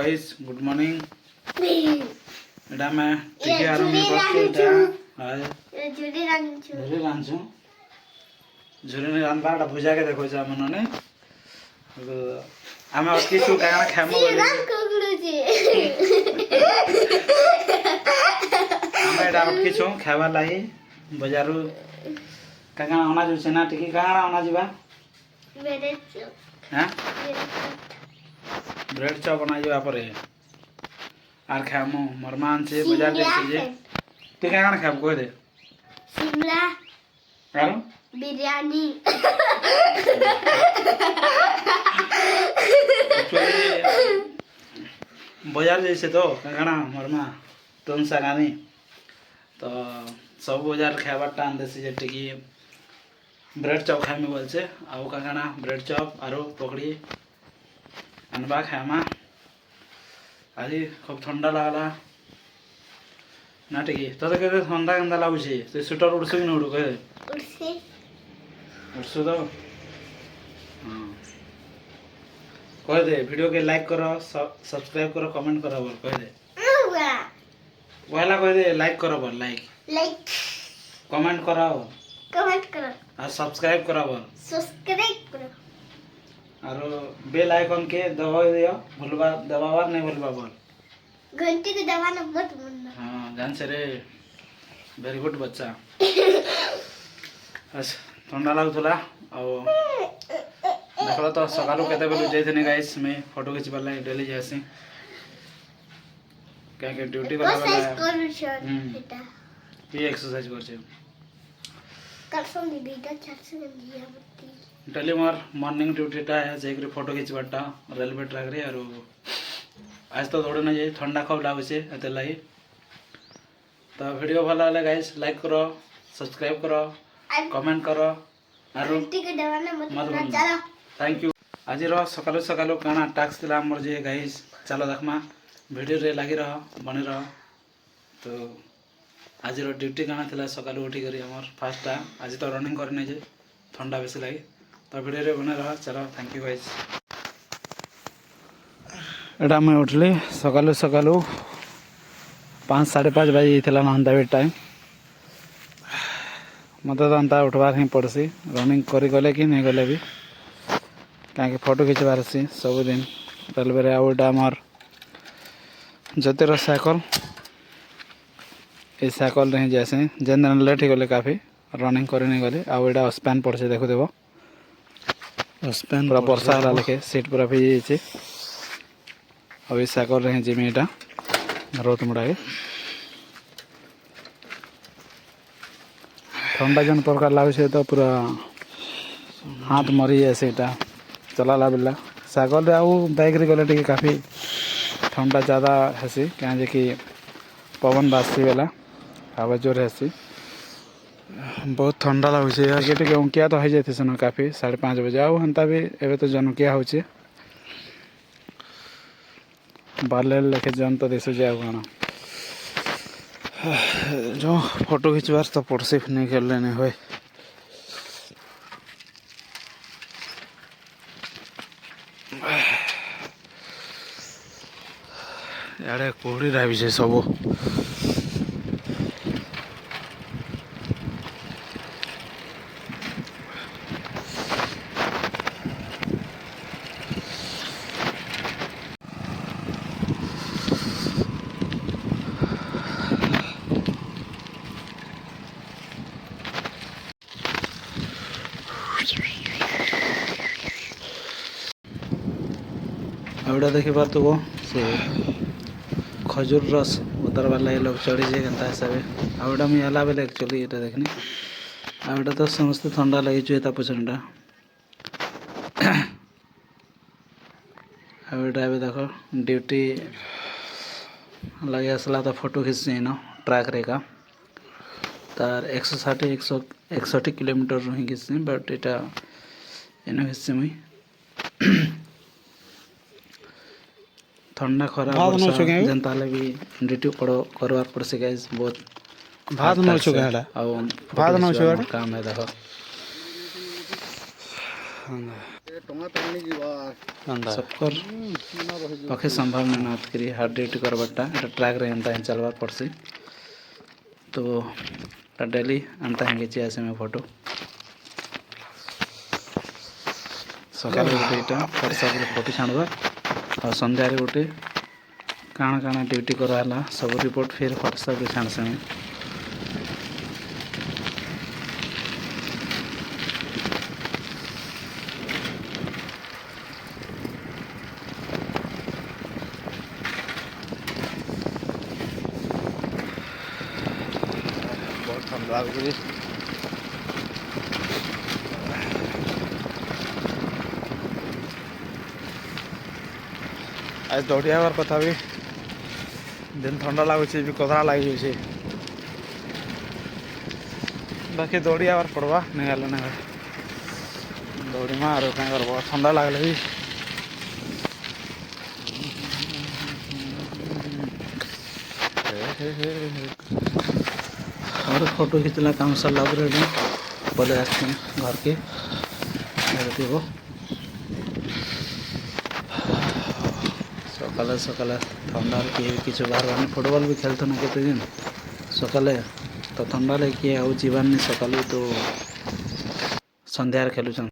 Guys good morning एटा मैं टिके आरंभ करते हाय झुरी रांचू झुरी ने रांबाटा भुजा के देखो जा मनने आमे अटकी छु काना खामो बोले आमे एटा अटकी छु खावा लागि बजारु काना आना जो छना टिके काना आना जीवा ब्रेड चॉप हां ब्रेड चॉप बना जीवा परे आर खामो मरमान से बाजार देखि जे ते काना खाब कोइ दे शिमला आरो बिरयानी बाजार जैसे तो काना मरमा तुम सगानी तो सब बाजार खाबार टान देसी जे टिकी ब्रेड चॉप खाइ में बोल से आउ काना ब्रेड चॉप आरो पकड़ी अनबा खामा आज खूब ठंडा लागला ना टिकी तो के ठंडा गंदा लागु छे तो स्वेटर उड़सु कि न उड़ु कहे उड़से उड़सु तो हां कह दे वीडियो के लाइक करो सब्सक्राइब करो कमेंट करो बोल कह दे वाला कह दे लाइक करो बोल लाइक कमेंट करो और सब्सक्राइब करो बोल सब्सक्राइब करो और बेल आइकन के दबा दियो भूलबा दबावर नहीं भूलबा बोल घंटी के दबाना मत भूलना हां जान से रे वेरी गुड बच्चा अच्छा ठंडा लागुला और देखो तो सकाळो केते बेलु जैथने गाइस मैं फोटो खिचबा लागि डेली जासी क्या के ड्यूटी वाला एक्सरसाइज करू छ एटा ये एक्सरसाइज कर छ करसम दीदी छाछ दिया बत्ती डेली मोर मॉर्निंग ड्यूटी टा है जेकरी फोटो खिचबाटा रेलवे ट्रैक रे और आज तो दौड़ न जाई ठंडा खूब लागु छे एते लागि तो वीडियो भलो लागले गाइस लाइक करो सब्सक्राइब करो कमेंट करो और घंटी के दबाना मत चलो थैंक यू आज सकालू सकालू काना टास्क दिला हमर जे गाइस चलो देखमा वीडियो रे लागि रह बने रह तो आज ड्यूटी काना थिला सकालू उठी करी हमर फास्ट टा आज तो रनिंग करने जे ठंडा बेसी लागि तो वीडियो रे बने रह चलो थैंक यू गाइस एटा मैं उठली सकालू सकालू 5 5:30 बजे थिला नंदा बे टाइम मत तो अंता उठवार ही पड़सी रनिंग करी गले कि नहीं गले भी कहीं फोटो खिंचवार सी सब दिन रेलवे आउटा आमर जतेर साइकल ये साइकल रे जैसे जेन लेट हो गले काफ़ी रनिंग कर नहीं गले आउटा स्पैन पड़े देखो देव स्पैन पूरा वर्षा है लिखे सीट पूरा भी जाइए अब ये साइकल रे जिमी यहाँ रोत मुड़ा ठंडा जन प्रकार लगे तो पूरा हाथ मरी जाए चलाला बेला साइकल रे आउ बाइक रे गले टिके काफ़ी ठंडा ज़्यादा हेसी कहीं कि पवन बासी बेला हवा जोर हेसी बहुत ठंडा लगे टे उंकिया तो हो जाए सन काफ़ी 5:30 बजे आउ हेन्ता भी एवं तो जनकिया हो बाले लेखे जन तो दिशु जाए कौन जो फोटो खिंचवार तो पड़सी नहीं कर लेने हुए यारे कोहड़ी रहा भी सब एवटा देखी पार तो से खजूर रस उतर वाला लोग चढ़ी जाए केनता हिसाब आउटा मुझे हला बेले एक्चुअली ये देखनी आउटा तो समस्त ठंडा लगी चुता पछनटा आउटा देख ड्यूटी लगे आसला तो फोटो खींच न ट्रैक रे का तार 160 किलोमीटर ही खींची बट यहाँ इन खींची मुई ठंडा खरा जनता भी ड्यूटी करवार पड़से गाइस बहुत भात न छु गाडा आ भात न छु काम है देखो सबकर पाखे संभाल मेहनत करी हार्ड ड्यूटी करवाटा एटा ट्रैक रे एंता चलवा पड़सी तो डेली एंता खींची आसे मैं फोटो सकाल गोटे यहाँ व्हाट्सएप फोटो छाड़वा और संध्यारे गोटे काଣା काଣା ड्यूटी कराला सब रिपोर्ट फिर व्हाट्सएप रे छाड़से मैं बहुत ठंडा लग आज दौड़ी आवार कथा भी दिन ठंडा लगुच भी कदरा लगे बाकी दौड़ी आवार पड़वा नहीं गल ना दौड़ी मार क्या करब ठंडा लगले भी और फोटो खींचला काम सरला पले आसते घर के देखो सकाले सकाले ठंडा किए किसी बाहर फुटबॉल भी खेलते ना केते दिन सकाले तो ठंडा किए आउ जीवानी सकालू तो संध्यार खेलुछन।